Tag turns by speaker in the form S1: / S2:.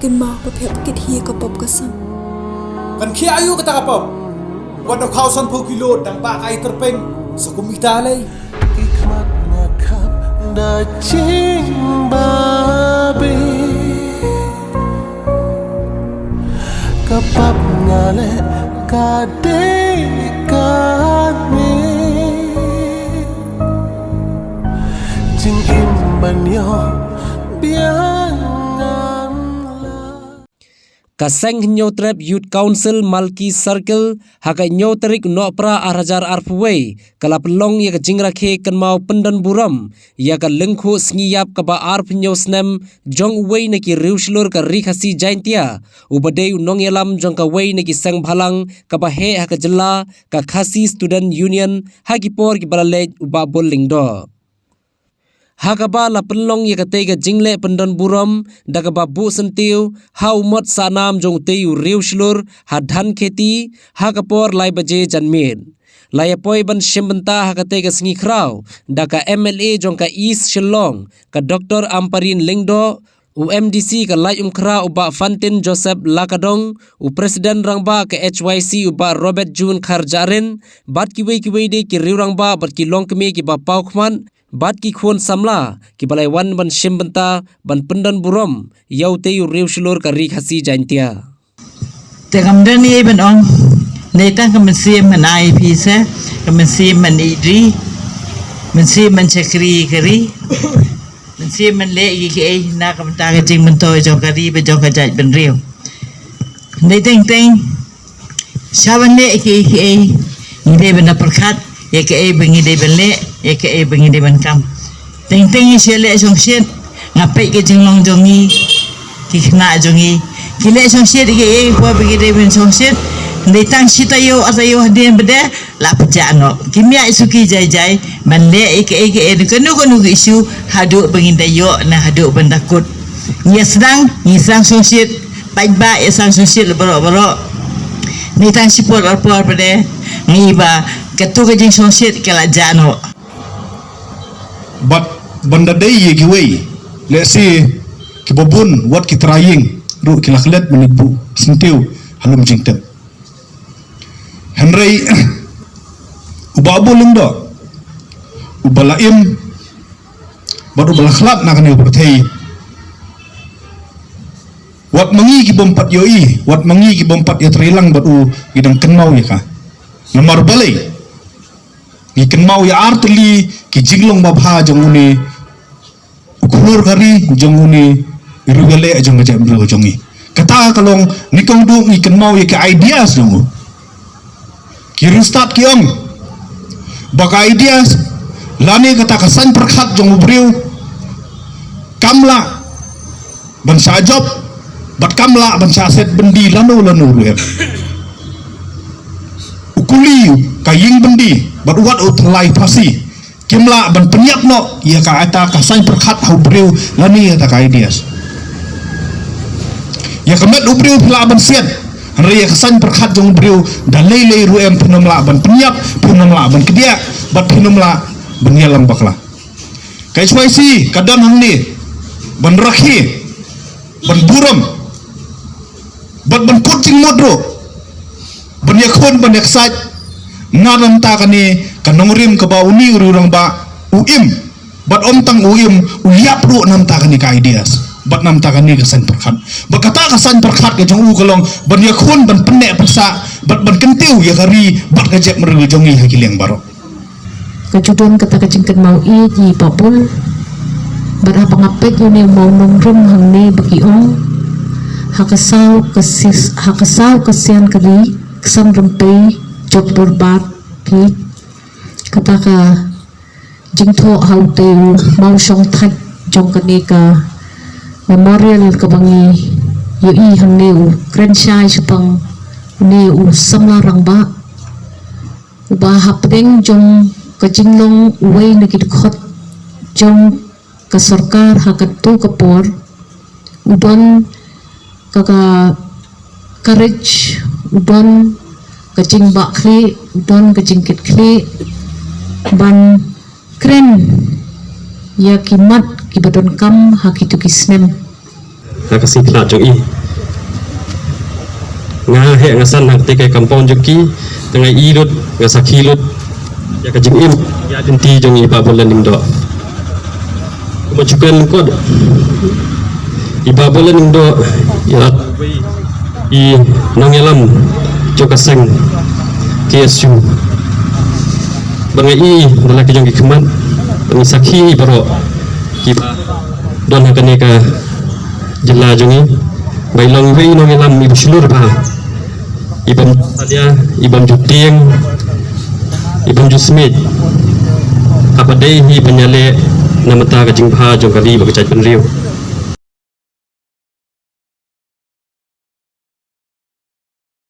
S1: kin ma pa phep kit hi ka pop ka sang
S2: kan khi ayu kata kapop wan no khausan phu kilo dang pa kai terpeng sa kumita lay
S3: hikmat ngakap da ching babi kapap ngale kade kami jing im banyo biangan
S4: Kaseng nyo trap Youth Council Malki Circle haka nyo terik no pra arajar arpway kala pelong ya jingra khe kan mau pendan buram ya ka lengkhu sngiap ka ba arp nyo snem jong wei na ki riuslur ka rikhasi jaintia ubadei unong yalam jong ka wei na ki sang bhalang ka ba he haka jilla ka khasi student union haki por ki balale uba bolling do Hakaba la penlong ya katega jingle pendan buram dagaba bu sentiu hau mot sanam jong teu riuslur hadhan kheti hakapor lai baje janmin laya poi ban shimbenta hakatega sngi khrau daka MLA jong ka East Shillong ka Dr. Amparin Lingdo UMDC ka lai umkra uba Fantin Joseph Lakadong u Presiden rangba ka HYC uba Robert Jun Kharjarin bat ki wei de ki riu rangba bat ki long kemi ki ba paukman bat ki khon samla ki balai wan ban shimbenta ban pendan buram yau te yu riuslur ka ri khasi jaintia
S5: te kamdan ye ban ong nei tang kam sim man IP se kam sim man idri man sim man chakri kari man sim man le yi ke na kam ta ga jing man toy jong kari be jong ka jai ban riu nei teng sawan le ke ni de ban perkhat ya ke bengi de ban le ya ke bengi de ban kam teng yi sele jong shet ngapai ke jing long jongi ki khna jongi ki le jong shet ke ko bengi de ban jong shet nei tang sitayo atayo den bede la pajano kimia isuki jai man le ke kanu isu hadu bengi de yo na hadu ban takut nyesang jong shet ba sang jong shet baro nei tang sipor arpor bede ngiba ketu ke jing jong shet kala jano
S2: but banda day ye ki wei let's see ki bobun what ki trying ru ki lakhlet menibu sentiu halum jingtet henry ubabu lungdo ubalaim badu balakhlap na kani berthei wat mangi ki bompat yoi wat mangi ki bompat ya trilang badu gidang kenmau ya ka nomor balai ni kenmau ya artli ki jinglong babha jonguni ukulur kari jonguni irugale jong ngajak bro jongi kata kalong nikong du ni kenmau ya ki ideas jongu ki restart ki ong baka ideas lani kata kasan perkhat jong ubriu kamla ban sajop bat kamla ban saset bendi lanu ruep ukuli kaying bendi baruat utlai pasi kimla ban penyiap no ia ka ata kasan perkhat hau breu lani ata ka ideas ya kamet ubreu pla ban siat hari ya kasan perkhat jong breu dalai lei ruem penamla ban penyiap penamla ban kedia bat penamla ban yalang bakla kai suaisi kadam hangni ban rakhi ban buram ban kucing modro ban yakhon ban yaksaj nadam ta kani kanongrim ka ba uni urang ba uim bat omtang uim uliap ru nam ta kani ka ideas bat nam ta kani kasan perkhat bakata kasan perkhat ke jong u kalong ban yakhon ban penne persa bat ban kentiu ya kari bat ka jek mergu jongi hakiliang baro
S1: kajudon kata kajingkan mau i ji papul berapa ngapet yuni mau nongrum hangni bagi ong hakasau kesian kali kesan rempe job berbat ki kata ka jingtho haute mau song thak jong kani ka memorial ka bangi yoi hangni u krenshai supang ni u samla rangba uba hapdeng jong ka jinglong uwei nagid khot jong ka sarkar hakatu kapor udon kaka courage udon kajing bakli udon kajing kitkli ban kren ya kimat kibadon kam hakitu kisnem
S6: kasih kelat jong i nga he ngasan hang te kampong juki tengah ilut ngasakilut ya ka jing im ya dinti jong i pa bolan ning do kemajukan kod iba bolan ning do ya i nongelam jokaseng KSU bangai i dalam kejong kemat bangi sakhi baro iba don hakane ka jela jongi bailong wei nongelam ibu sulur ba ibam sadia ibam jutieng ibam jusmit apa dei hi penyale namata kajing pha jong kali ba kacai penriu